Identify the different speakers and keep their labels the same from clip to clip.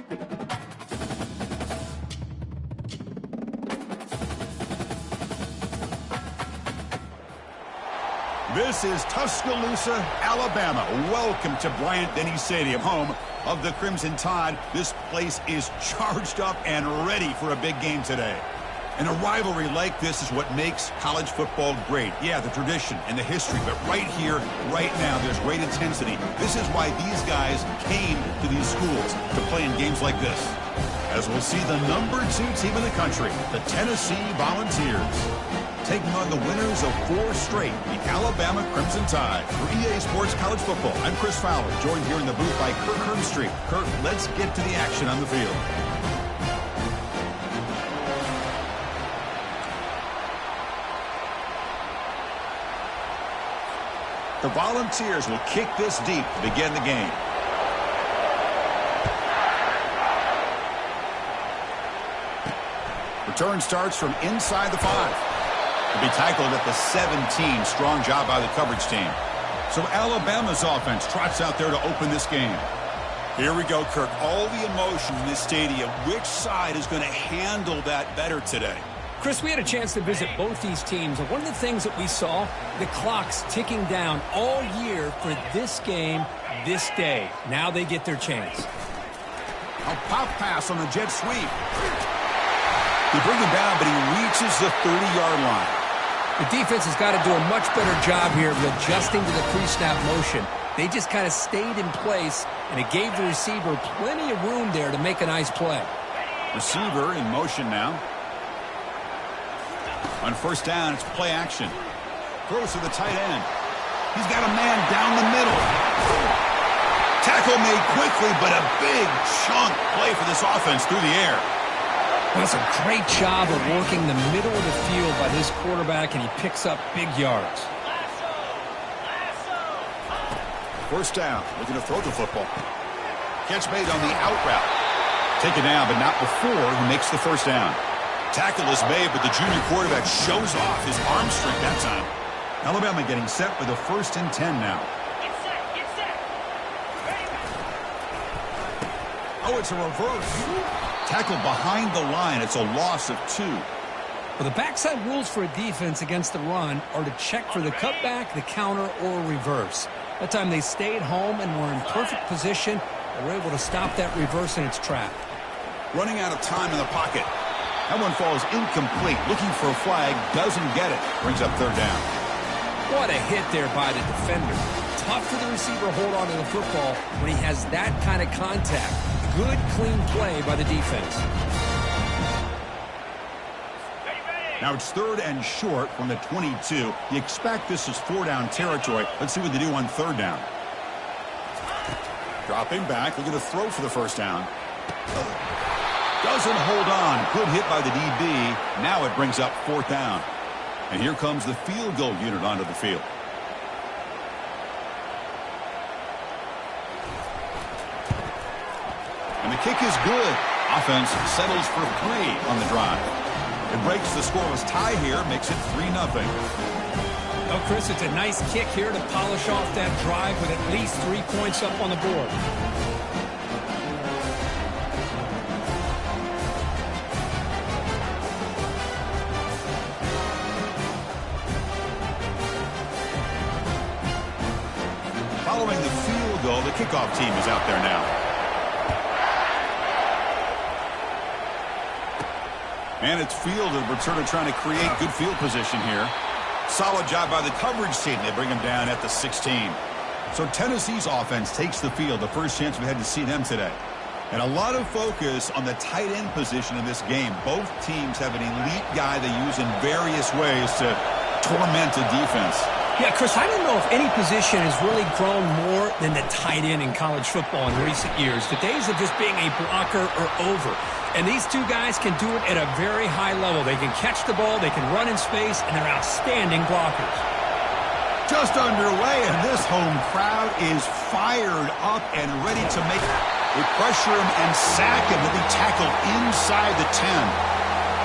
Speaker 1: This is Tuscaloosa, Alabama. Welcome to Bryant-Denny Stadium, home of the Crimson Tide. This place is charged up and ready for a big game today. And a rivalry like this is what makes college football great. Yeah, the tradition and the history, but right here, right now, there's great intensity. This is why these guys came to these schools to play in games like this. As we'll see the number 2 team in the country, the Tennessee Volunteers, taking on the winners of 4 straight, the Alabama Crimson Tide. For EA Sports College Football, I'm Chris Fowler, joined here in the booth by Kirk Herbstreit. Kirk, let's get to the action on the field. The Volunteers will kick this deep to begin the game. Return starts from inside the 5. To be tackled at the 17. Strong job by the coverage team. So Alabama's offense trots out there to open this game. Here we go, Kirk. All the emotion in this stadium. Which side is going to handle that better today?
Speaker 2: Chris, we had a chance to visit both these teams, and one of the things that we saw, the clock's ticking down all year for this game, this day. Now they get their chance.
Speaker 1: A pop pass on the jet sweep. They bring him down, but he reaches the 30-yard line.
Speaker 2: The defense has got to do a much better job here of adjusting to the pre-snap motion. They just kind of stayed in place, and it gave the receiver plenty of room there to make a nice play.
Speaker 1: Receiver in motion now. On first down, it's play action. Throws to the tight end. He's got a man down the middle. Tackle made quickly, but a big chunk play for this offense through the air.
Speaker 2: Well, that's a great job of working the middle of the field by this quarterback, and he picks up big yards.
Speaker 1: First down, looking to throw the football. Catch made on the out route. Taken down, but not before he makes the first down. Tackle is made, but the junior quarterback shows off his arm strength that time. Alabama getting set for the 1st and 10 now.
Speaker 3: Get set.
Speaker 1: Oh, it's a reverse. Tackle behind the line. It's a loss of 2.
Speaker 2: Well, the backside rules for a defense against the run are to check for the cutback, the counter, or reverse. That time they stayed home and were in perfect position and were able to stop that reverse in its track.
Speaker 1: Running out of time in the pocket. That one falls incomplete. Looking for a flag. Doesn't get it. Brings up 3rd down.
Speaker 2: What a hit there by the defender. Tough for the receiver to hold on to the football when he has that kind of contact. Good, clean play by the defense.
Speaker 1: Now it's 3rd and short from the 22. You expect this is 4-down territory. Let's see what they do on 3rd down. Dropping back. Looking to throw for the 1st down. Doesn't hold on. Good hit by the DB. Now it brings up 4th down. And here comes the field goal unit onto the field. And the kick is good. Offense settles for 3 on the drive. It breaks the scoreless tie here, makes it 3-0.
Speaker 2: Well, Chris, it's a nice kick here to polish off that drive with at least 3 points up on the board.
Speaker 1: Following the field goal, the kickoff team is out there now. And it's fielded. Returner trying to create good field position here. Solid job by the coverage team. They bring him down at the 16. So Tennessee's offense takes the field. The first chance we had to see them today. And a lot of focus on the tight end position in this game. Both teams have an elite guy they use in various ways to torment a defense.
Speaker 2: Yeah, Chris, I don't know if any position has really grown more than the tight end in college football in recent years. The days of just being a blocker are over. And these two guys can do it at a very high level. They can catch the ball, they can run in space, and they're outstanding blockers.
Speaker 1: Just underway, and this home crowd is fired up and ready to make it. They pressure him and sack him. He'll be tackled inside the 10.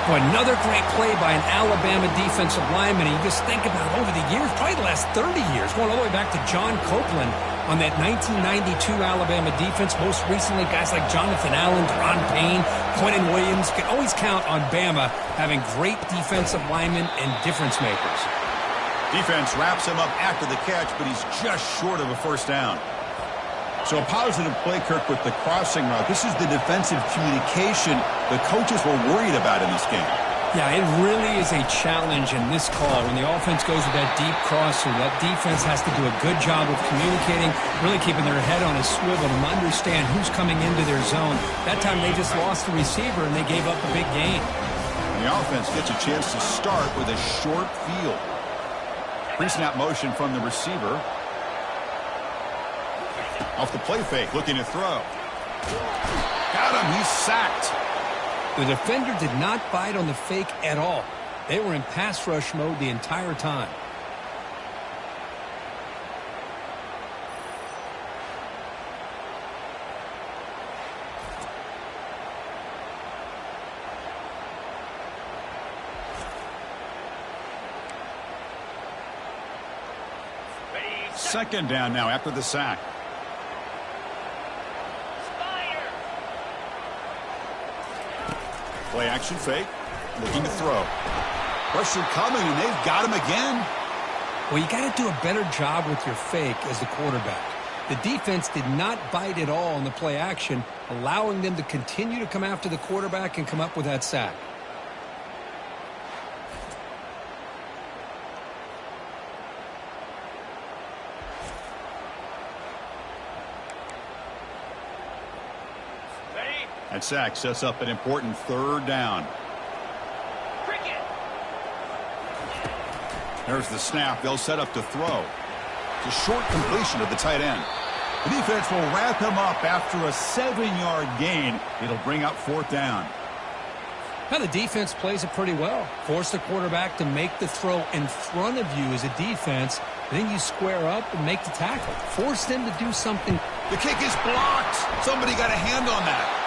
Speaker 2: Boy, another great play by an Alabama defensive lineman. And you just think about over the years, probably the last 30 years, going all the way back to John Copeland on that 1992 Alabama defense. Most recently, guys like Jonathan Allen, Deron Payne, Quentin Williams. You can always count on Bama having great defensive linemen and difference makers.
Speaker 1: Defense wraps him up after the catch, but he's just short of a first down. So a positive play, Kirk, with the crossing route. This is the defensive communication the coaches were worried about in this game.
Speaker 2: Yeah, it really is a challenge in this call. When the offense goes with that deep crosser, that defense has to do a good job of communicating, really keeping their head on a swivel and understand who's coming into their zone. That time they just lost the receiver and they gave up a big gain.
Speaker 1: And the offense gets a chance to start with a short field. Pre-snap motion from the receiver. Off the play fake, looking to throw. Got him, he's sacked.
Speaker 2: The defender did not bite on the fake at all. They were in pass rush mode the entire time.
Speaker 1: Second down now after the sack. Play action fake, looking to throw. Pressure coming, and they've got him again.
Speaker 2: Well, you got to do a better job with your fake as the quarterback. The defense did not bite at all on the play action, allowing them to continue to come after the quarterback and come up with that sack.
Speaker 1: That sack sets up an important third down. There's the snap. They'll set up to throw. It's a short completion to the tight end. The defense will wrap him up after a 7-yard gain. It'll bring up fourth down.
Speaker 2: Now the defense plays it pretty well. Force the quarterback to make the throw in front of you as a defense. Then you square up and make the tackle. Force them to do something.
Speaker 1: The kick is blocked. Somebody got a hand on that.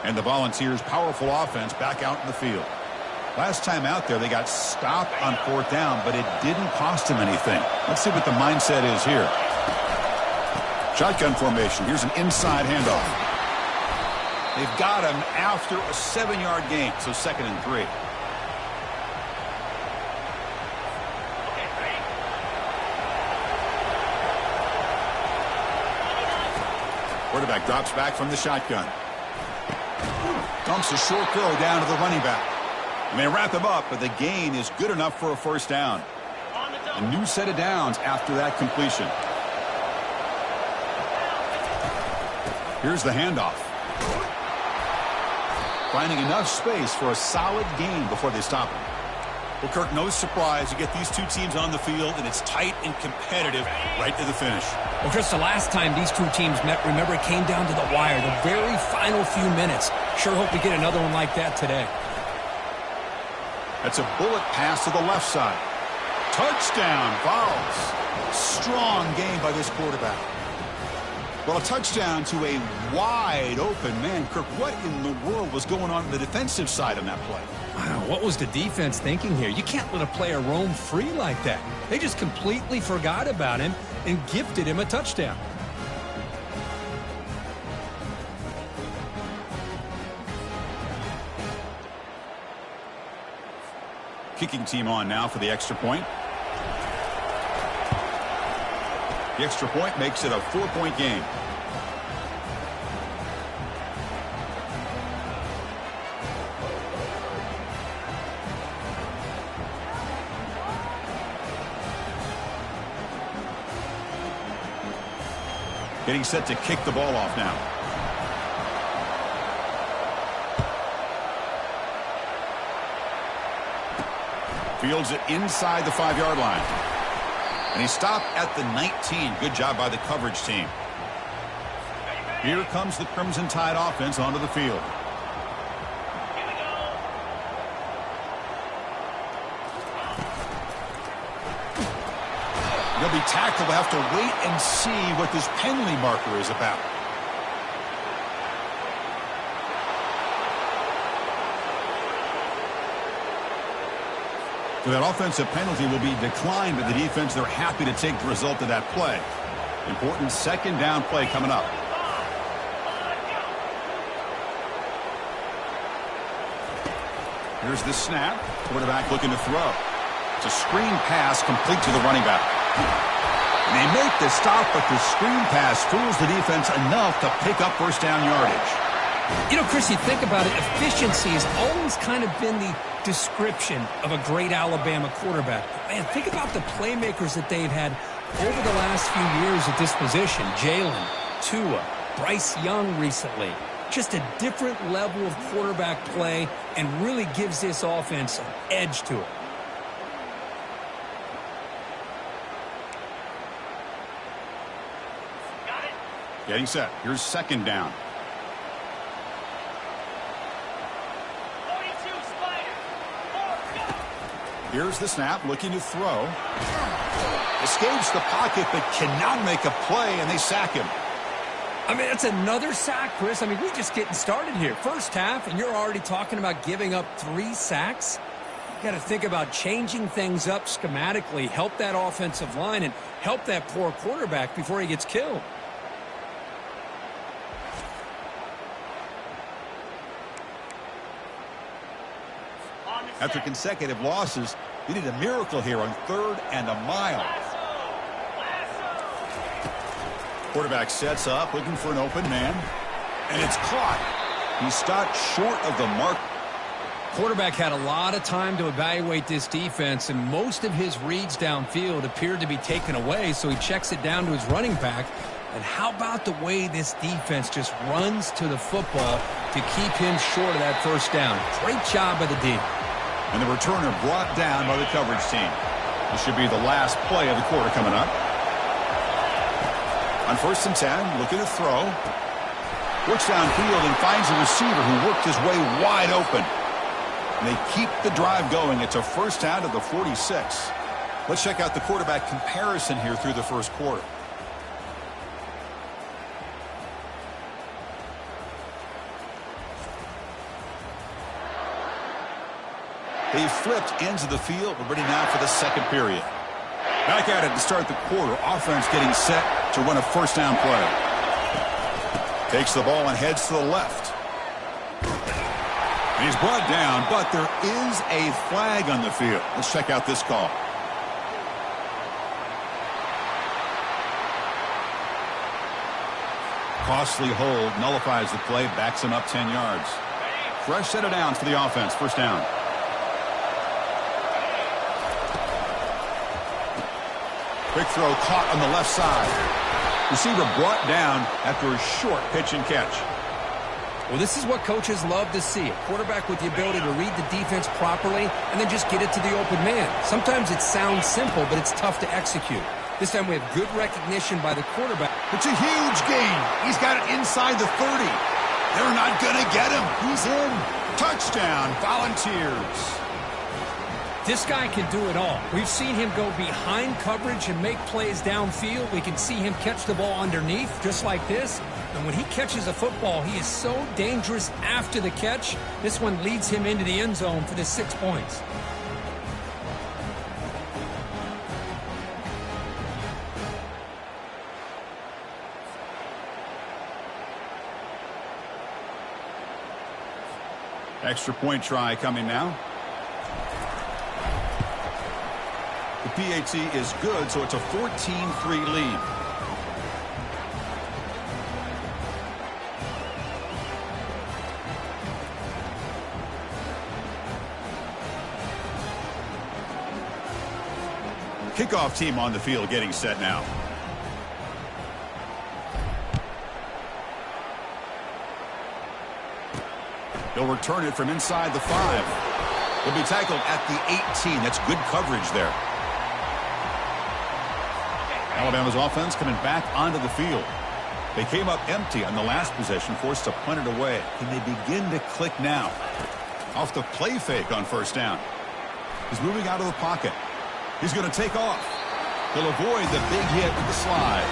Speaker 1: And the Volunteers' powerful offense back out in the field. Last time out there, they got stopped on fourth down, but it didn't cost them anything. Let's see what the mindset is here. Shotgun formation. Here's an inside handoff. They've got him after a 7-yard gain, so 2nd and 3. Quarterback drops back from the shotgun. Dumps a short throw down to the running back. And they wrap him up, but the gain is good enough for a first down. A new set of downs after that completion. Here's the handoff. Finding enough space for a solid gain before they stop him. Well, Kirk, no surprise. You get these two teams on the field, and it's tight and competitive right to the finish.
Speaker 2: Well, Chris, the last time these two teams met, remember, it came down to the wire, the very final few minutes. Sure hope to get another one like that today.
Speaker 1: That's a bullet pass to the left side. Touchdown, Vols. Strong game by this quarterback. Well, a touchdown to a wide open man. Kirk, what in the world was going on the defensive side on that play?
Speaker 2: Wow, what was the defense thinking here? You can't let a player roam free like that. They just completely forgot about him and gifted him a touchdown.
Speaker 1: Kicking team on now for the extra point. The extra point makes it a 4-point game. Getting set to kick the ball off now. Fields it inside the 5-yard line. And he stopped at the 19. Good job by the coverage team. Here comes the Crimson Tide offense onto the field. He'll be tackled. We'll have to wait and see what this penalty marker is about. So that offensive penalty will be declined by the defense. They're happy to take the result of that play. Important second down play coming up. Here's the snap. Quarterback looking to throw. It's a screen pass complete to the running back. And they make the stop, but the screen pass fools the defense enough to pick up first down yardage.
Speaker 2: You know, Chris, you think about it, efficiency has always kind of been the description of a great Alabama quarterback. Man, think about the playmakers that they've had over the last few years at this position. Jalen, Tua, Bryce Young recently. Just a different level of quarterback play and really gives this offense an edge to it.
Speaker 1: Getting set. Here's second down. Here's the snap, looking to throw. Escapes the pocket, but cannot make a play, and they sack him.
Speaker 2: I mean, that's another sack, Chris. I mean, we're just getting started here. First half, and you're already talking about giving up 3 sacks. You got to think about changing things up schematically, help that offensive line, and help that poor quarterback before he gets killed.
Speaker 1: After consecutive losses, they need a miracle here on 3rd and a mile. Quarterback sets up, looking for an open man. And it's caught. He stopped short of the mark.
Speaker 2: Quarterback had a lot of time to evaluate this defense, and most of his reads downfield appeared to be taken away, so he checks it down to his running back. And how about the way this defense just runs to the football to keep him short of that first down? Great job by the D.
Speaker 1: And the returner brought down by the coverage team. This should be the last play of the quarter coming up. On 1st and 10, looking to throw. Works downfield and finds a receiver who worked his way wide open. And they keep the drive going. It's a first down to the 46. Let's check out the quarterback comparison here through the first quarter. They flipped ends of the field. We're ready now for the second period. Back at it to start the quarter. Offense getting set to run a first down play. Takes the ball and heads to the left. And he's brought down, but there is a flag on the field. Let's check out this call. Costly hold nullifies the play, backs him up 10 yards. Fresh set of downs for the offense. First down. Quick throw caught on the left side. Receiver brought down after a short pitch and catch.
Speaker 2: Well, this is what coaches love to see. A quarterback with the ability to read the defense properly and then just get it to the open man. Sometimes it sounds simple, but it's tough to execute. This time we have good recognition by the quarterback.
Speaker 1: It's a huge gain. He's got it inside the 30. They're not going to get him. He's in. Touchdown, Volunteers.
Speaker 2: This guy can do it all. We've seen him go behind coverage and make plays downfield. We can see him catch the ball underneath, just like this. And when he catches a football, he is so dangerous after the catch. This one leads him into the end zone for the 6 points.
Speaker 1: Extra point try coming now. The PAT is good, so it's a 14-3 lead. Kickoff team on the field getting set now. He'll return it from inside the 5. He'll be tackled at the 18. That's good coverage there. Alabama's offense coming back onto the field. They came up empty on the last possession, forced to punt it away. Can they begin to click now? Off the play fake on first down. He's moving out of the pocket. He's going to take off. He'll avoid the big hit with the slide.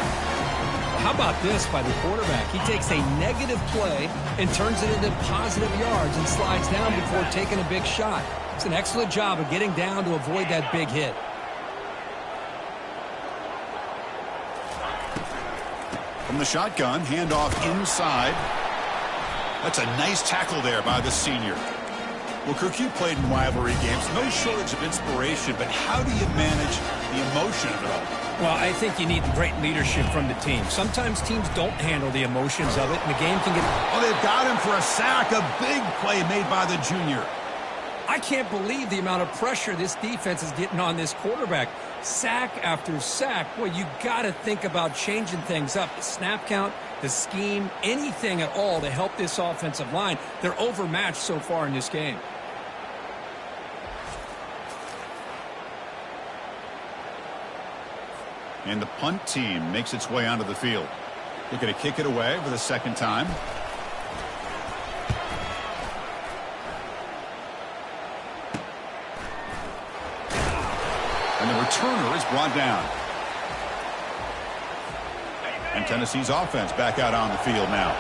Speaker 2: How about this by the quarterback? He takes a negative play and turns it into positive yards and slides down before taking a big shot. It's an excellent job of getting down to avoid that big hit.
Speaker 1: From the shotgun, handoff inside. That's a nice tackle there by the senior. Well, Kirk, you played in rivalry games. No shortage of inspiration, but how do you manage the emotion of it all?
Speaker 2: Well, I think you need great leadership from the team. Sometimes teams don't handle the emotions of it, and the game can get...
Speaker 1: Oh, they've got him for a sack. A big play made by the junior.
Speaker 2: I can't believe the amount of pressure this defense is getting on this quarterback. Sack after sack. Well, you got to think about changing things up. The snap count, the scheme, anything at all to help this offensive line. They're overmatched so far in this game.
Speaker 1: And the punt team makes its way onto the field. Looking to kick it away for the second time. And the returner is brought down. And Tennessee's offense back out on the field now.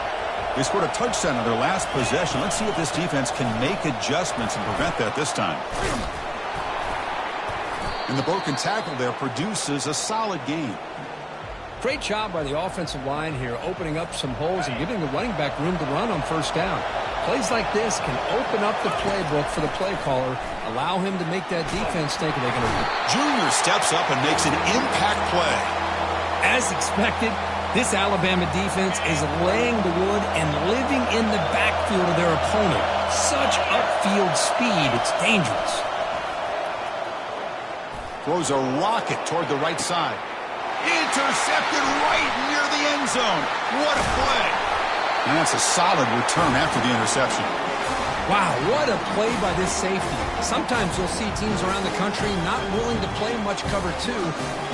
Speaker 1: They scored a touchdown on their last possession. Let's see if this defense can make adjustments and prevent that this time. And the broken tackle there produces a solid gain.
Speaker 2: Great job by the offensive line here, opening up some holes and giving the running back room to run on first down. Plays like this can open up the playbook for the play caller, allow him to make that defense think they're going to...
Speaker 1: Junior steps up and makes an impact play.
Speaker 2: As expected, this Alabama defense is laying the wood and living in the backfield of their opponent. Such upfield speed, it's dangerous.
Speaker 1: Throws a rocket toward the right side. Intercepted right near the end zone. What a play. And that's a solid return after the interception.
Speaker 2: Wow, what a play by this safety. Sometimes you'll see teams around the country not willing to play much cover two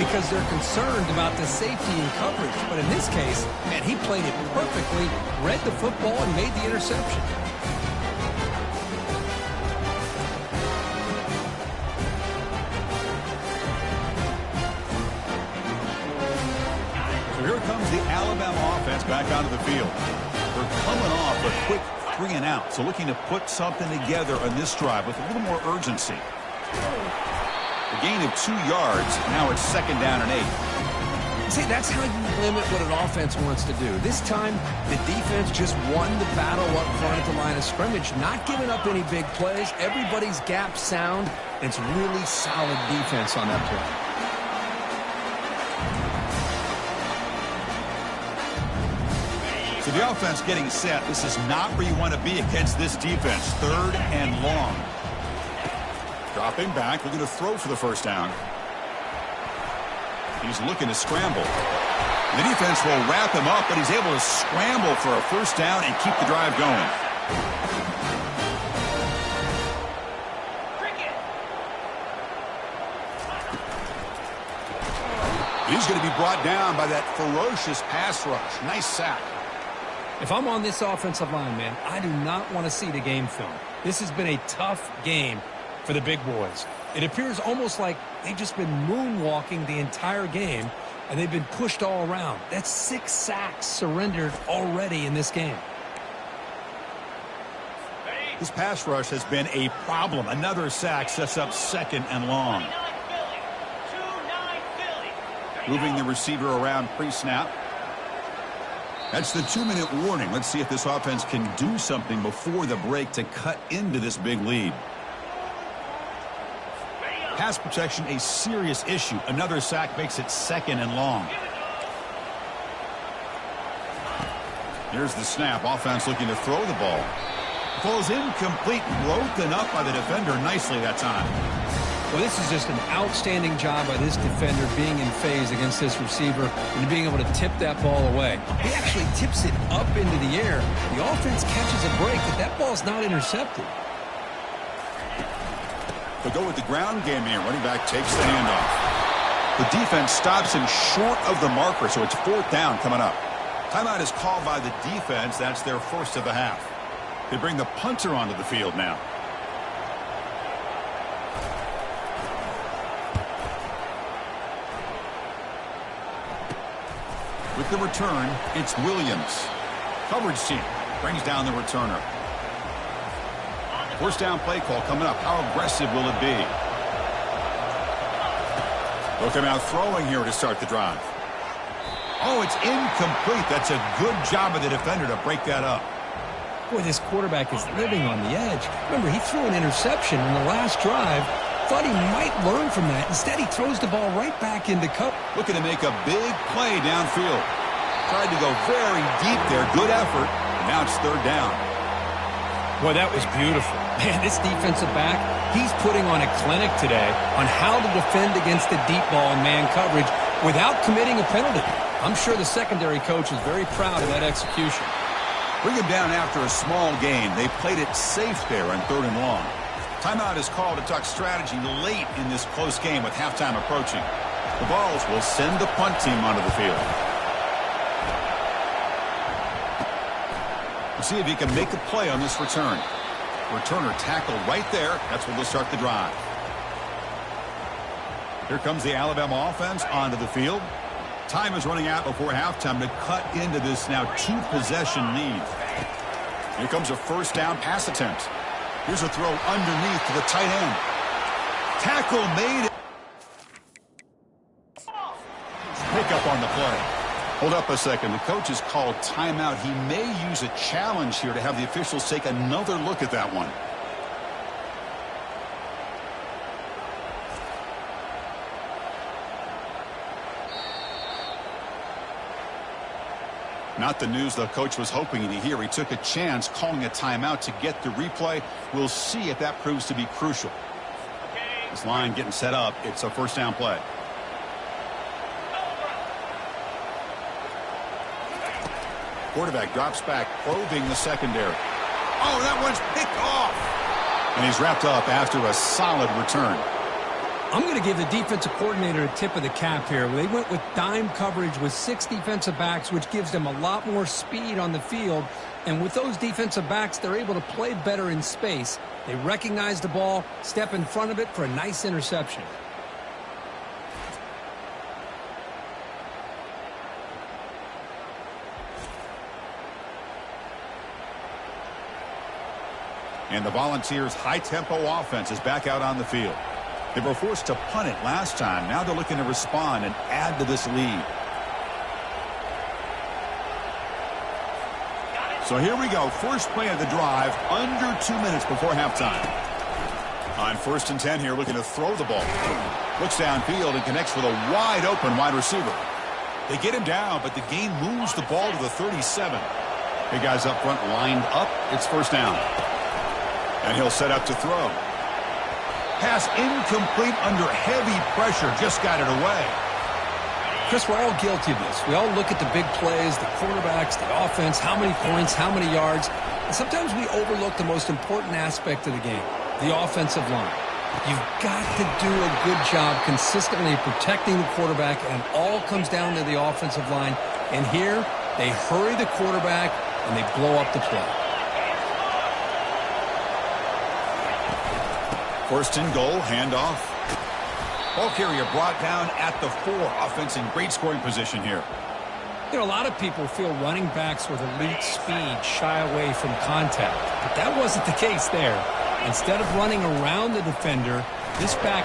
Speaker 2: because they're concerned about the safety and coverage. But in this case, man, he played it perfectly, read the football, and made the interception.
Speaker 1: Here comes the Alabama offense back onto the field. They're coming off a quick 3 and out, so looking to put something together on this drive with a little more urgency. A gain of 2 yards. Now it's 2nd down and 8.
Speaker 2: See, that's how you limit what an offense wants to do. This time, the defense just won the battle up front at the line of scrimmage, not giving up any big plays. Everybody's gap sound, and it's really solid defense on that play.
Speaker 1: So the offense getting set. This is not where you want to be against this defense. 3rd and long. Dropping back, looking to throw for the first down. He's looking to scramble. The defense will wrap him up, but he's able to scramble for a first down and keep the drive going. He's going to be brought down by that ferocious pass rush. Nice sack.
Speaker 2: If I'm on this offensive line, man, I do not want to see the game film. This has been a tough game for the big boys. It appears almost like they've just been moonwalking the entire game, and they've been pushed all around. That's 6 sacks surrendered already in this game.
Speaker 1: This pass rush has been a problem. Another sack sets up 2nd and long. Moving the receiver around pre-snap. That's the 2-minute warning. Let's see if this offense can do something before the break to cut into this big lead. Pass protection, a serious issue. Another sack makes it 2nd and long. Here's the snap. Offense looking to throw the ball. Falls incomplete, broken up by the defender nicely that time.
Speaker 2: Well, this is just an outstanding job by this defender being in phase against this receiver and being able to tip that ball away. He actually tips it up into the air. The offense catches a break, but that ball's not intercepted.
Speaker 1: They'll go with the ground game here. Running back takes the handoff. The defense stops him short of the marker, so it's 4th down coming up. Timeout is called by the defense. That's their first of the half. They bring the punter onto the field now. With the return, it's Williams. Coverage team brings down the returner. First down play call coming up. How aggressive will it be? They'll come out throwing here to start the drive. Oh, it's incomplete. That's a good job of the defender to break that up.
Speaker 2: Boy, this quarterback is living on the edge. Remember, he threw an interception in the last drive. Thought he might learn from that. Instead, he throws the ball right back into cover.
Speaker 1: Looking to make a big play downfield. Tried to go very deep there. Good effort. And now it's third down.
Speaker 2: Boy, that was beautiful. Man, this defensive back, he's putting on a clinic today on how to defend against the deep ball and man coverage without committing a penalty. I'm sure the secondary coach is very proud of that execution.
Speaker 1: Bring him down after a small gain. They played it safe there on third and long. Timeout is called to talk strategy late in this close game with halftime approaching. The Vols will send the punt team onto the field. We'll see if he can make a play on this return. Returner tackled right there. That's where they'll start the drive. Here comes the Alabama offense onto the field. Time is running out before halftime to cut into this now two-possession lead. Here comes a first down pass attempt. Here's a throw underneath to the tight end. Tackle made. Pick up on the play. Hold up a second. The coach has called timeout. He may use a challenge here to have the officials take another look at that one. Not the news the coach was hoping to hear. He took a chance calling a timeout to get the replay. We'll see if that proves to be crucial. This line getting set up. It's a first down play. Quarterback drops back, probing the secondary. Oh, that one's picked off. And he's wrapped up after a solid return.
Speaker 2: I'm going to give the defensive coordinator a tip of the cap here. They went with dime coverage with 6 defensive backs, which gives them a lot more speed on the field. And with those defensive backs, they're able to play better in space. They recognize the ball, step in front of it for a nice interception.
Speaker 1: And the Volunteers' high-tempo offense is back out on the field. They were forced to punt it last time. Now they're looking to respond and add to this lead. So here we go. First play of the drive, under 2 minutes before halftime. On first and 10 here, looking to throw the ball. Looks downfield and connects with a wide-open wide receiver. They get him down, but the gain moves the ball to the 37. Big guys up front lined up. It's first down. And he'll set up to throw. Pass incomplete under heavy pressure. Just got it away.
Speaker 2: Chris, we're all guilty of this. We all look at the big plays, the quarterbacks, the offense, how many points, how many yards. And sometimes we overlook the most important aspect of the game, the offensive line. You've got to do a good job consistently protecting the quarterback, and it all comes down to the offensive line. And here, they hurry the quarterback, and they blow up the play.
Speaker 1: First and goal, handoff. Ball carrier brought down at the 4. Offense in great scoring position here.
Speaker 2: You know, a lot of people feel running backs with elite speed shy away from contact. But that wasn't the case there. Instead of running around the defender, this back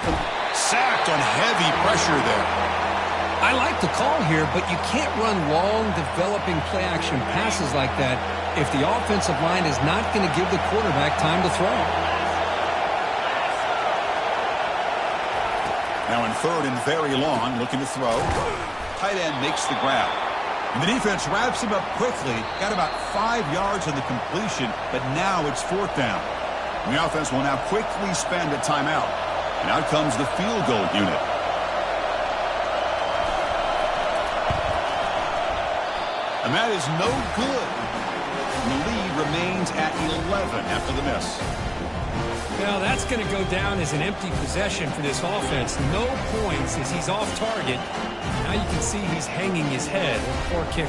Speaker 1: sacked on heavy pressure there.
Speaker 2: I like the call here, but you can't run long, developing play-action passes like that if the offensive line is not going to give the quarterback time to throw.
Speaker 1: Now in third and very long, looking to throw. Tight end makes the grab. And the defense wraps him up quickly. Got about 5 yards on the completion, but now it's fourth down. And the offense will now quickly spend a timeout. And out comes the field goal unit. And that is no good. And the lead remains at 11 after the miss.
Speaker 2: Now that's going to go down as an empty possession for this offense. No points as he's off target. Now you can see he's hanging his head. Poor kicker.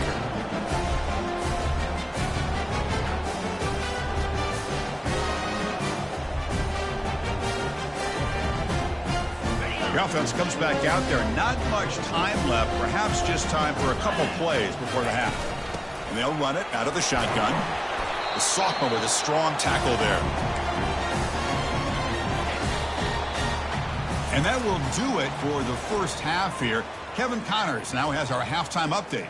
Speaker 1: The offense comes back out there. Not much time left. Perhaps just time for a couple plays before the half. And they'll run it out of the shotgun. The sophomore with a strong tackle there. And that will do it for the first half here. Kevin Connors now has our halftime update.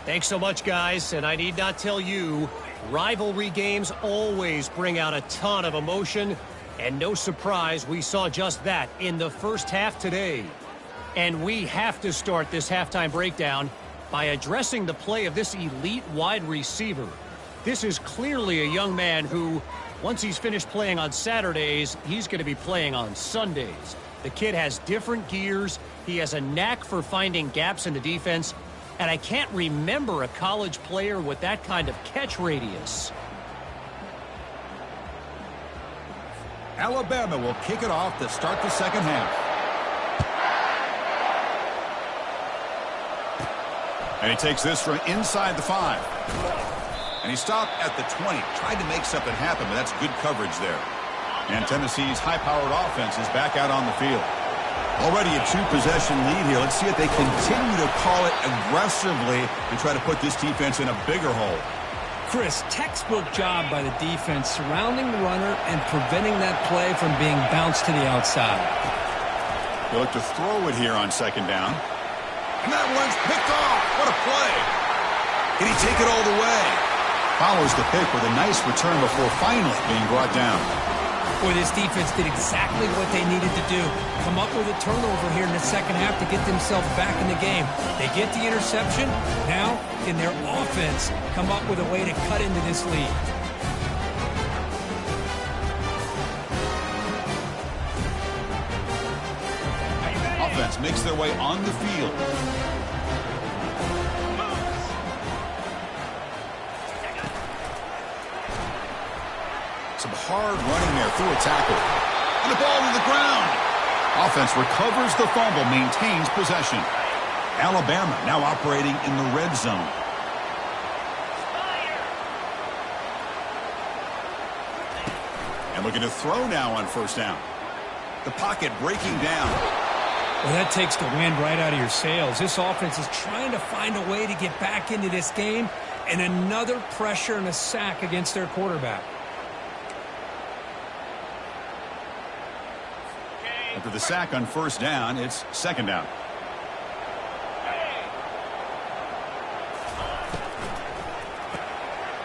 Speaker 3: Thanks so much, guys. And I need not tell you, rivalry games always bring out a ton of emotion. And no surprise, we saw just that in the first half today. And we have to start this halftime breakdown by addressing the play of this elite wide receiver. This is clearly a young man who, once he's finished playing on Saturdays, he's going to be playing on Sundays. The kid has different gears. He has a knack for finding gaps in the defense. And I can't remember a college player with that kind of catch radius.
Speaker 1: Alabama will kick it off to start the second half. And he takes this from inside the 5. And he stopped at the 20. Tried to make something happen, but that's good coverage there. And Tennessee's high-powered offense is back out on the field. Already a 2-possession lead here. Let's see if they continue to call it aggressively to try to put this defense in a bigger hole.
Speaker 2: Chris, textbook job by the defense surrounding the runner and preventing that play from being bounced to the outside.
Speaker 1: They look to throw it here on second down. And that one's picked off. What a play. Can he take it all the way? Follows the pick with a nice return before finally being brought down.
Speaker 2: Boy, this defense did exactly what they needed to do. Come up with a turnover here in the second half to get themselves back in the game. They get the interception. Now, can their offense come up with a way to cut into this lead?
Speaker 1: Offense makes their way on the field. Some hard running there through a tackle. And the ball to the ground. Offense recovers the fumble, maintains possession. Alabama now operating in the red zone. And looking to throw now on first down. The pocket breaking down.
Speaker 2: Well, that takes the wind right out of your sails. This offense is trying to find a way to get back into this game, and another pressure and a sack against their quarterback.
Speaker 1: After the sack on first down, it's second down.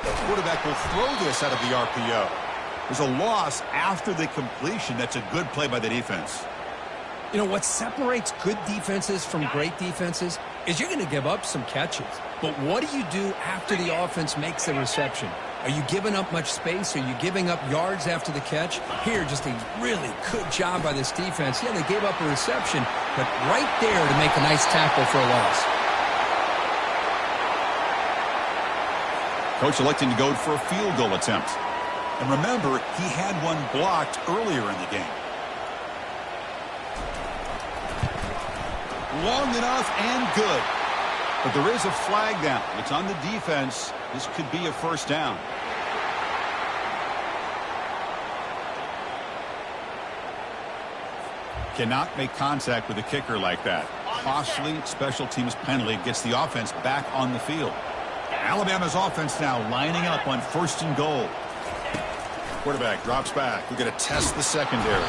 Speaker 1: The quarterback will throw this out of the RPO. There's a loss after the completion. That's a good play by the defense.
Speaker 2: You know, what separates good defenses from great defenses is you're going to give up some catches. But what do you do after the offense makes the reception? Are you giving up much space? Are you giving up yards after the catch? Here, just a really good job by this defense. Yeah, they gave up a reception, but right there to make a nice tackle for a loss.
Speaker 1: Coach electing to go for a field goal attempt. And remember, he had one blocked earlier in the game. Long enough and good. But there is a flag down. It's on the defense. This could be a first down. Cannot make contact with a kicker like that. Costly special teams penalty gets the offense back on the field. Alabama's offense now lining up on first and goal. Quarterback drops back. We're going to test the secondary.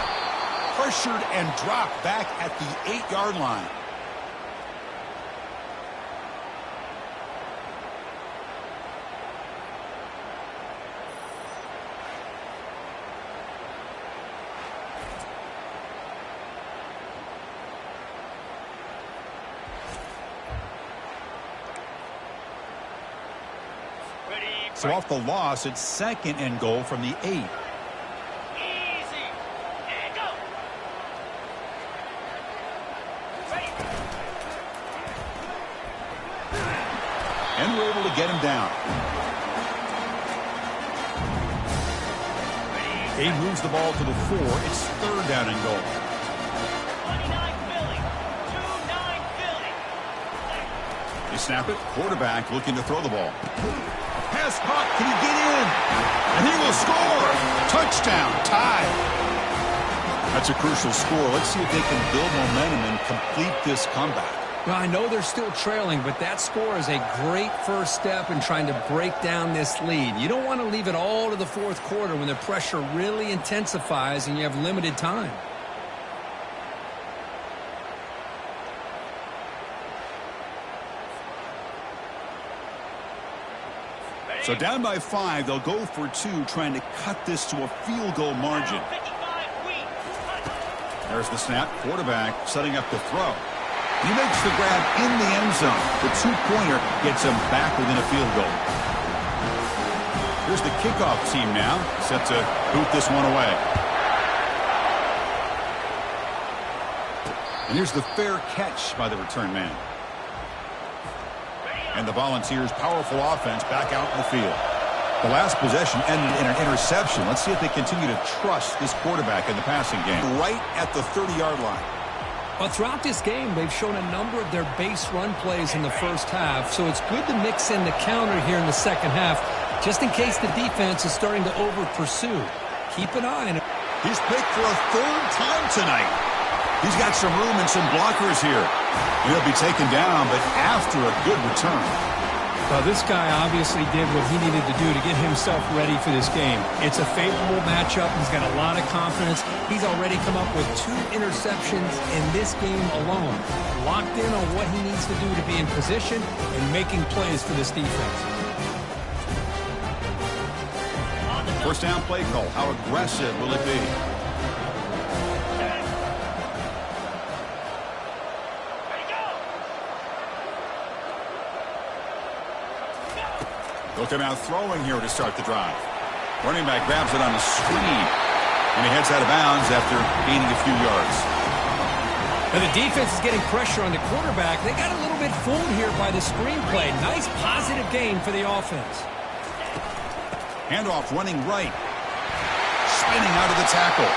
Speaker 1: Pressured and dropped back at the 8-yard line. So off the loss, it's second and goal from the 8.
Speaker 3: Easy. And go.
Speaker 1: And we're able to get him down. He moves the ball to the 4. It's third down and goal.
Speaker 3: 29 Philly. 29 Philly.
Speaker 1: They snap it. Quarterback looking to throw the ball. Pass caught. Can he get in? And he will score. Touchdown. Tie. That's a crucial score. Let's see if they can build momentum and complete this comeback.
Speaker 2: Well, I know they're still trailing, but that score is a great first step in trying to break down this lead. You don't want to leave it all to the fourth quarter when the pressure really intensifies and you have limited time.
Speaker 1: So down by 5, they'll go for 2, trying to cut this to a field goal margin. There's the snap. Quarterback setting up the throw. He makes the grab in the end zone. The two-pointer gets him back within a field goal. Here's the kickoff team now, set to boot this one away. And here's the fair catch by the return man. And the Volunteers' powerful offense back out in the field. The last possession ended in an interception. Let's see if they continue to trust this quarterback in the passing game. Right at the 30-yard line.
Speaker 2: Well, throughout this game, they've shown a number of their base run plays in the first half, so it's good to mix in the counter here in the second half, just in case the defense is starting to over-pursue. Keep an eye on it.
Speaker 1: He's picked for a third time tonight. He's got some room and some blockers here. He'll be taken down, but after a good return.
Speaker 2: Well, this guy obviously did what he needed to do to get himself ready for this game. It's a favorable matchup. He's got a lot of confidence. He's already come up with 2 interceptions in this game alone. Locked in on what he needs to do to be in position and making plays for this defense.
Speaker 1: First down play call. How aggressive will it be? They'll come out throwing here to start the drive. Running back grabs it on a screen, and he heads out of bounds after gaining a few yards.
Speaker 2: Now the defense is getting pressure on the quarterback. They got a little bit fooled here by the screen play. Nice positive gain for the offense.
Speaker 1: Handoff running right. Spinning out of the tackle.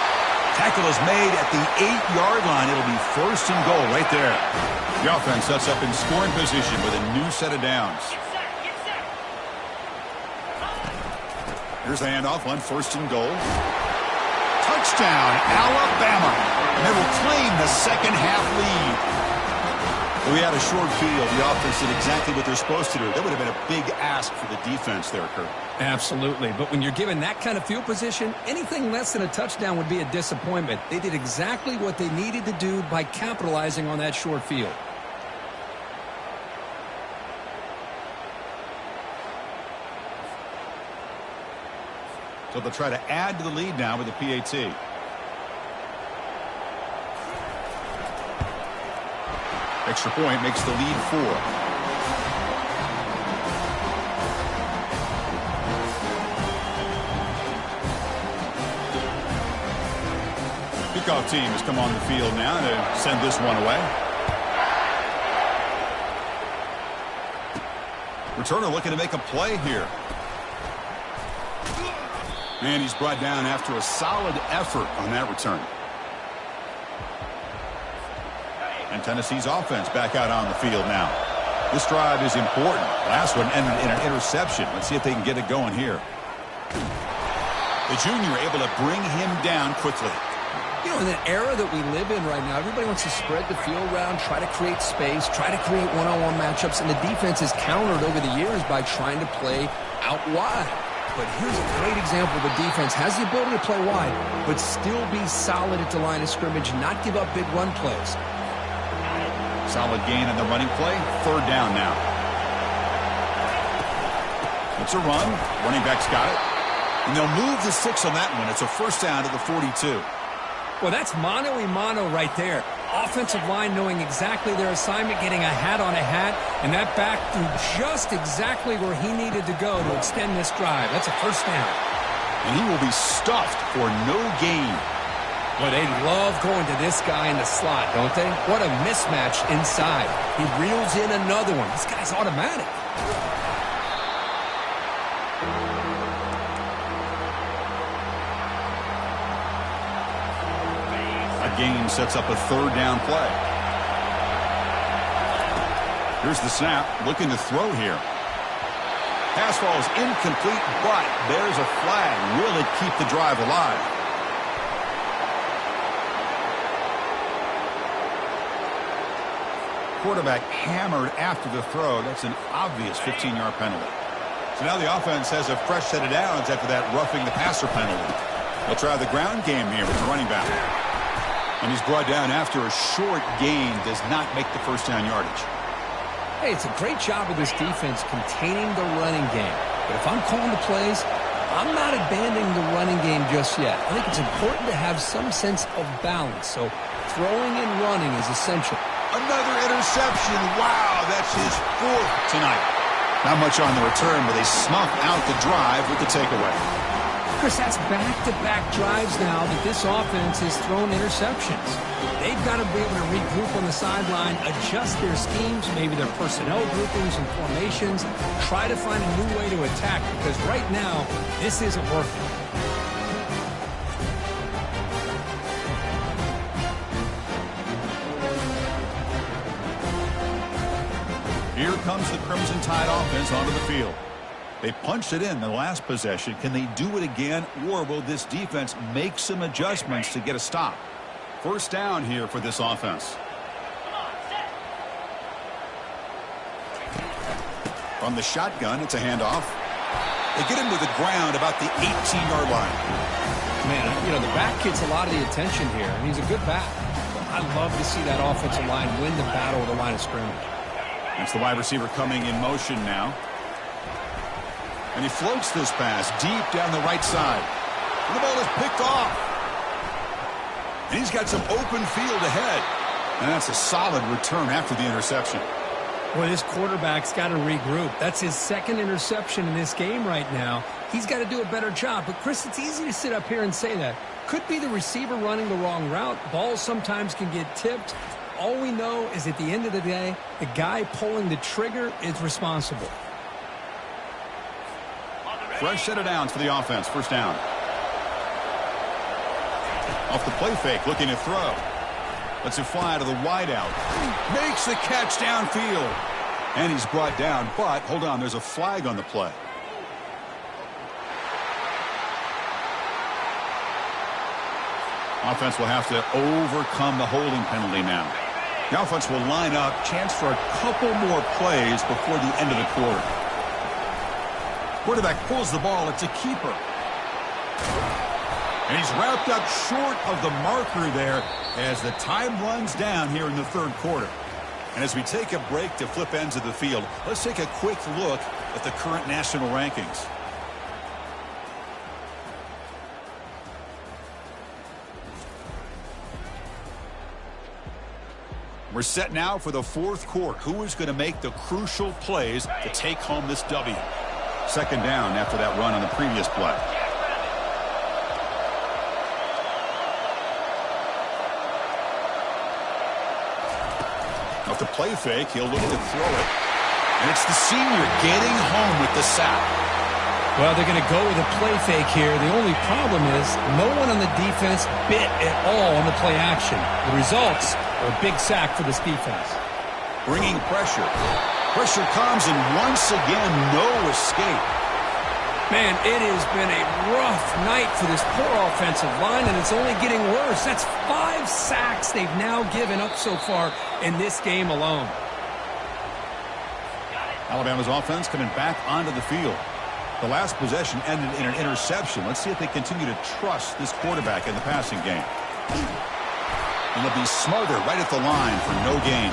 Speaker 1: Tackle is made at the 8-yard line. It'll be first and goal right there. The offense sets up in scoring position with a new set of downs. Here's the handoff on first and goal. Touchdown, Alabama. And they will claim the second half lead. We had a short field. The offense did exactly what they're supposed to do. That would have been a big ask for the defense there, Kurt.
Speaker 2: Absolutely. But when you're given that kind of field position, anything less than a touchdown would be a disappointment. They did exactly what they needed to do by capitalizing on that short field.
Speaker 1: So they'll try to add to the lead now with a PAT. Extra point makes the lead 4. Kickoff team has come on the field now to send this one away. Returner looking to make a play here. And he's brought down after a solid effort on that return. And Tennessee's offense back out on the field now. This drive is important. Last one ended in an interception. Let's see if they can get it going here. The junior able to bring him down quickly.
Speaker 2: You know, in the era that we live in right now, everybody wants to spread the field around, try to create space, try to create one-on-one matchups, and the defense has countered over the years by trying to play out wide. But here's a great example. The defense has the ability to play wide, but still be solid at the line of scrimmage, not give up big run plays.
Speaker 1: Solid gain on the running play. Third down now. It's a run. Running back's got it. And they'll move the 6 on that one. It's a first down to the 42.
Speaker 2: Well, that's mano-a-mano right there. Offensive line knowing exactly their assignment, getting a hat on a hat, and that back threw just exactly where he needed to go to extend this drive. That's a first down.
Speaker 1: And he will be stuffed for no gain.
Speaker 2: Well, they love going to this guy in the slot, don't they? What a mismatch inside. He reels in another one. This guy's automatic. That
Speaker 1: gain sets up a third down play. Here's the snap, looking to throw here. Pass ball is incomplete, but there's a flag. Will it keep the drive alive? Quarterback hammered after the throw. That's an obvious 15-yard penalty. So now the offense has a fresh set of downs after that roughing the passer penalty. They'll try the ground game here with the running back. And he's brought down after a short gain. Does not make the first down yardage.
Speaker 2: Hey, it's a great job of this defense containing the running game. But if I'm calling the plays, I'm not abandoning the running game just yet. I think it's important to have some sense of balance. So throwing and running is essential.
Speaker 1: Another interception. Wow, that's his 4th tonight. Not much on the return, but they snuff out the drive with the takeaway.
Speaker 2: Chris, that's back-to-back drives now that this offense has thrown interceptions. They've got to be able to regroup on the sideline, adjust their schemes, maybe their personnel groupings and formations, try to find a new way to attack, because right now, this isn't working.
Speaker 1: Here comes the Crimson Tide offense onto the field. They punched it in the last possession. Can they do it again, or will this defense make some adjustments to get a stop? First down here for this offense. From the shotgun, it's a handoff. They get him to the ground about the 18-yard line.
Speaker 2: Man, you know, the back gets a lot of the attention here, and he's a good back. But I'd love to see that offensive line win the battle of the line of scrimmage.
Speaker 1: It's the wide receiver coming in motion now. And he floats this pass deep down the right side. And the ball is picked off. And he's got some open field ahead. And that's a solid return after the interception.
Speaker 2: Boy, this quarterback's got to regroup. That's his 2nd interception in this game right now. He's got to do a better job. But, Chris, it's easy to sit up here and say that. Could be the receiver running the wrong route. Balls sometimes can get tipped. All we know is at the end of the day, the guy pulling the trigger is responsible.
Speaker 1: Fresh set of downs for the offense. First down. Off the play fake, looking to throw. Lets it fly to the wideout. Makes the catch downfield. And he's brought down, but hold on, there's a flag on the play. Offense will have to overcome the holding penalty now. The offense will line up, chance for a couple more plays before the end of the quarter. Quarterback pulls the ball. It's a keeper. And he's wrapped up short of the marker there as the time runs down here in the 3rd quarter. And as we take a break to flip ends of the field, let's take a quick look at the current national rankings. We're set now for the 4th quarter. Who is going to make the crucial plays to take home this W? 2nd down after that run on the previous play. Off the play fake, he'll look to throw it. And it's the senior getting home with the sack.
Speaker 2: Well, they're going to go with a play fake here. The only problem is no one on the defense bit at all on the play action. The results are a big sack for this defense.
Speaker 1: Bringing pressure. Pressure comes, and once again, no escape.
Speaker 2: Man, it has been a rough night for this poor offensive line, and it's only getting worse. That's 5 sacks they've now given up so far in this game alone.
Speaker 1: Alabama's offense coming back onto the field. The last possession ended in an interception. Let's see if they continue to trust this quarterback in the passing game. And they'll be smarter right at the line for no gain.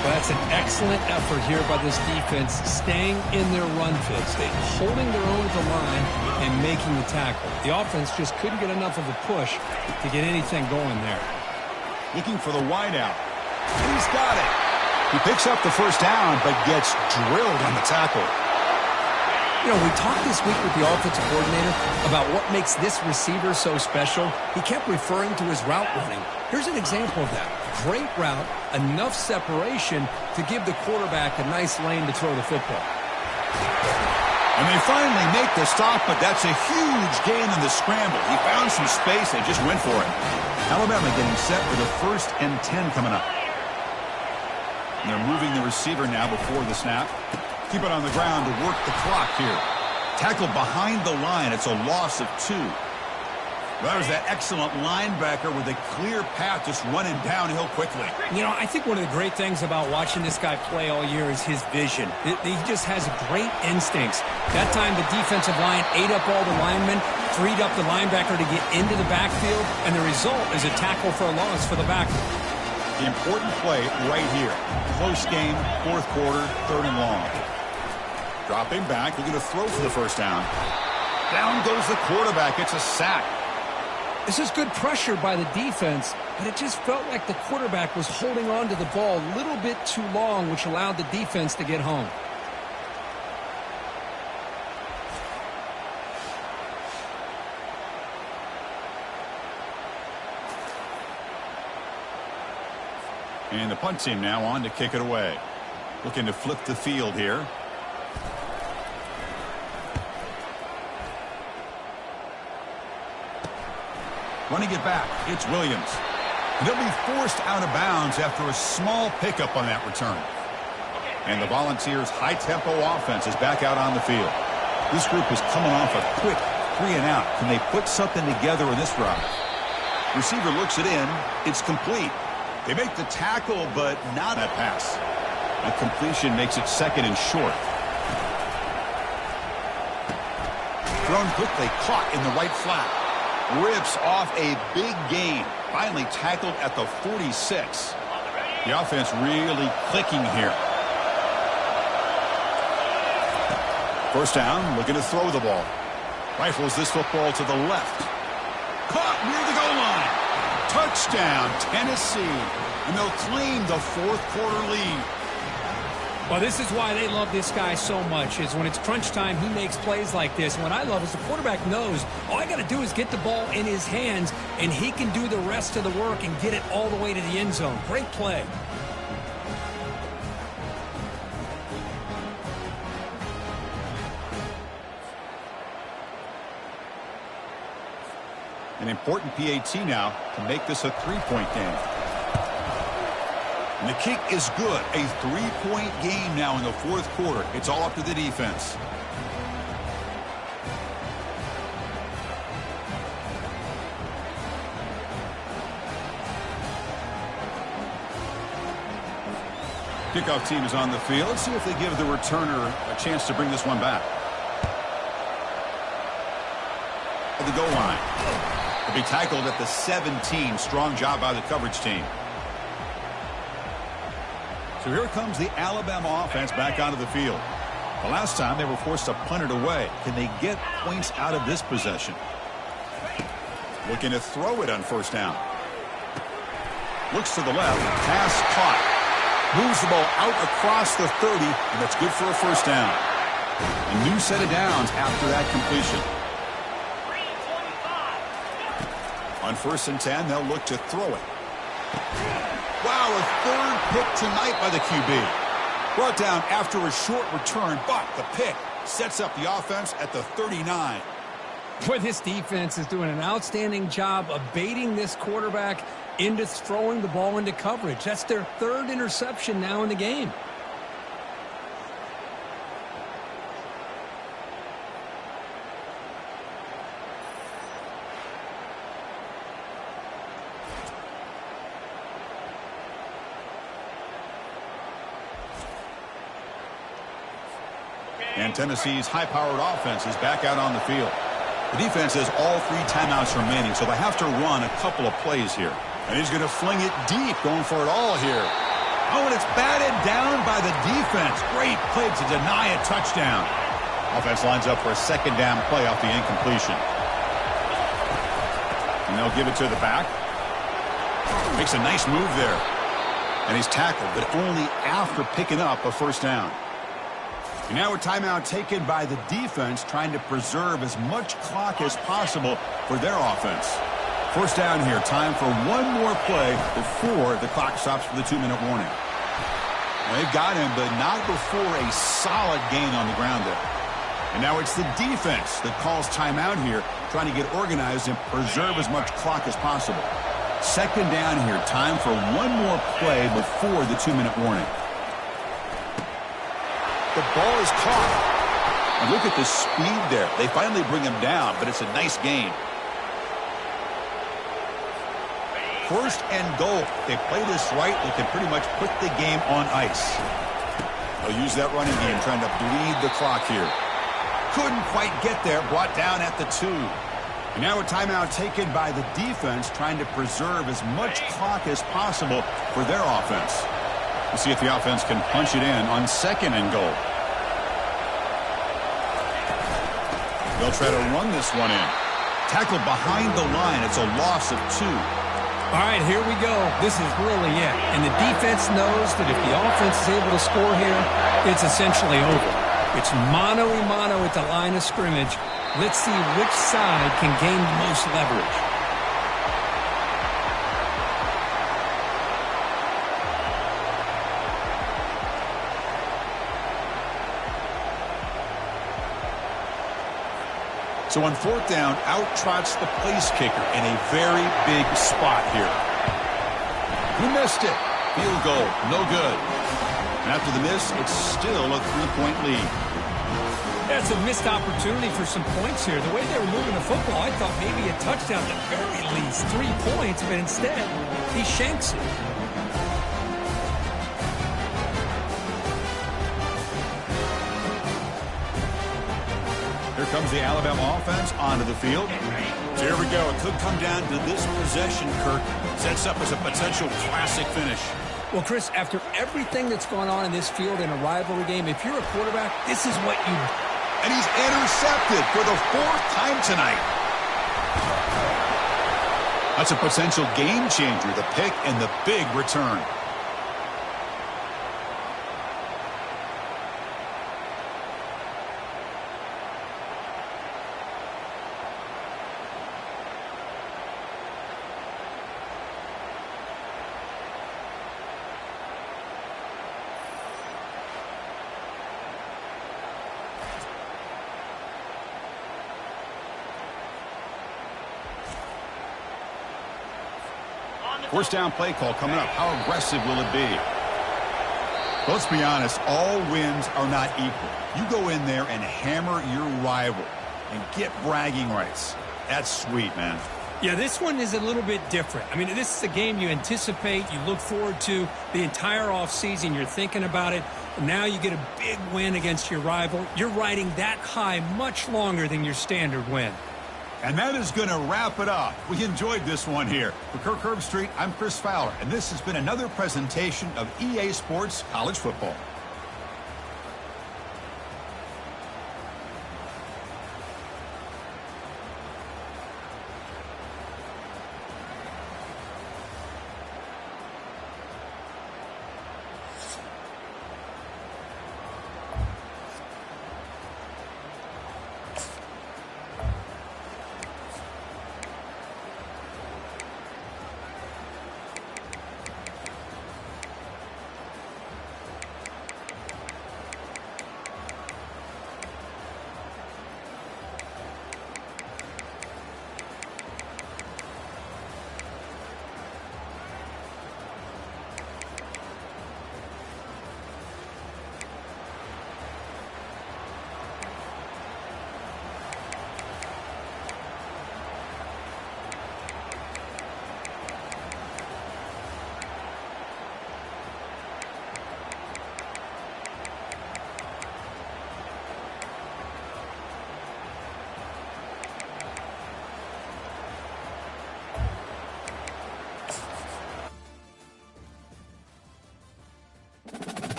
Speaker 2: Well, that's an excellent effort here by this defense, staying in their run fits. They're holding their own at the line and making the tackle. The offense just couldn't get enough of a push to get anything going there.
Speaker 1: Looking for the wideout. He's got it. He picks up the first down, but gets drilled on the tackle.
Speaker 2: You know, we talked this week with the offensive coordinator about what makes this receiver so special. He kept referring to his route running. Here's an example of that. Great route, enough separation to give the quarterback a nice lane to throw the football.
Speaker 1: And they finally make the stop, but that's a huge gain in the scramble. He found some space and just went for it. Alabama getting set for the 1st and 10 coming up. And they're moving the receiver now before the snap. Keep it on the ground to work the clock here. Tackled behind the line. It's a loss of 2. That was that excellent linebacker with a clear path just running downhill quickly.
Speaker 2: You know, I think one of the great things about watching this guy play all year is his vision. He just has great instincts. That time the defensive line ate up all the linemen, freed up the linebacker to get into the backfield, and the result is a tackle for a loss for the backer.
Speaker 1: The important play right here. Close game, 4th quarter, 3rd and long. Dropping back, looking to throw for the first down. Down goes the quarterback. It's a sack.
Speaker 2: This is good pressure by the defense, but it just felt like the quarterback was holding on to the ball a little bit too long, which allowed the defense to get home.
Speaker 1: And the punt team now on to kick it away. Looking to flip the field here. Running it back, it's Williams. He'll be forced out of bounds after a small pickup on that return. And the Volunteers' high-tempo offense is back out on the field. This group is coming off a quick 3-and-out. Can they put something together in this drive? Receiver looks it in. It's complete. They make the tackle, but not a pass. A completion makes it 2nd and short. Thrown quickly, caught in the right flat. Rips off a big gain. Finally tackled at the 46. The offense really clicking here. First down, looking to throw the ball. Rifles this football to the left. Caught near the goal line. Touchdown, Tennessee. And they'll claim the 4th quarter lead.
Speaker 2: Well, this is why they love this guy so much, is when it's crunch time, he makes plays like this. And what I love is the quarterback knows all I got to do is get the ball in his hands, and he can do the rest of the work and get it all the way to the end zone. Great play.
Speaker 1: An important PAT now to make this a 3-point game. And the kick is good. A 3-point game now in the 4th quarter. It's all up to the defense. Kickoff team is on the field. Let's see if they give the returner a chance to bring this one back. At the goal line. He'll be tackled at the 17. Strong job by the coverage team. So here comes the Alabama offense back onto the field. The last time they were forced to punt it away. Can they get points out of this possession? Looking to throw it on first down. Looks to the left. Pass caught. Moves the ball out across the 30, and that's good for a first down. A new set of downs after that completion. On 1st and 10, they'll look to throw it. Wow, a 3rd pick tonight by the QB. Brought down after a short return, but the pick sets up the offense at the 39.
Speaker 2: Boy, this defense is doing an outstanding job of baiting this quarterback into throwing the ball into coverage. That's their 3rd interception now in the game.
Speaker 1: And Tennessee's high-powered offense is back out on the field. The defense has all 3 timeouts remaining, so they have to run a couple of plays here. And he's going to fling it deep, going for it all here. Oh, and it's batted down by the defense. Great play to deny a touchdown. Offense lines up for a 2nd down play off the incompletion. And they'll give it to the back. Makes a nice move there. And he's tackled, but only after picking up a first down. And now a timeout taken by the defense, trying to preserve as much clock as possible for their offense. First down here. Time for one more play before the clock stops for the 2-minute warning. Well, they've got him, but not before a solid gain on the ground there. And now it's the defense that calls timeout here, trying to get organized and preserve as much clock as possible. 2nd down here. Time for one more play before the 2-minute warning.
Speaker 4: The ball is caught.
Speaker 1: And look at the speed there. They finally bring him down, but it's a nice gain. First and goal. If they play this right, they can pretty much put the game on ice. They'll use that running game, trying to bleed the clock here. Couldn't quite get there, brought down at the 2. And now a timeout taken by the defense, trying to preserve as much clock as possible for their offense. We'll see if the offense can punch it in on second and goal. They'll try to run this one in. Tackled behind the line. It's a loss of 2.
Speaker 2: All right, here we go. This is really it. And the defense knows that if the offense is able to score here, it's essentially over. It's mano-a-mano at the line of scrimmage. Let's see which side can gain the most leverage.
Speaker 1: So on fourth down, out trots the place kicker in a very big spot here. He missed it. Field goal, no good. And after the miss, it's still a 3-point lead.
Speaker 2: That's a missed opportunity for some points here. The way they were moving the football, I thought maybe a touchdown at the very least. 3 points, but instead, he shanks it.
Speaker 1: Here comes the Alabama offense onto the field. So here we go. It could come down to this possession, Kirk. Sets up as a potential classic finish.
Speaker 2: Well, Chris, after everything that's gone on in this field in a rivalry game, if you're a quarterback, this is what you...
Speaker 1: And he's intercepted for the 4th time tonight. That's a potential game changer, the pick and the big return. First down play call coming up. How aggressive will it be? Let's be honest, all wins are not equal. You go in there and hammer your rival and get bragging rights. That's sweet, man.
Speaker 2: Yeah, this one is a little bit different. I mean, this is a game you anticipate, you look forward to the entire offseason. You're thinking about it. And now you get a big win against your rival. You're riding that high much longer than your standard win.
Speaker 1: And that is going to wrap it up. We enjoyed this one here. For Kirk Herbstreit, I'm Chris Fowler, and this has been another presentation of EA Sports College Football.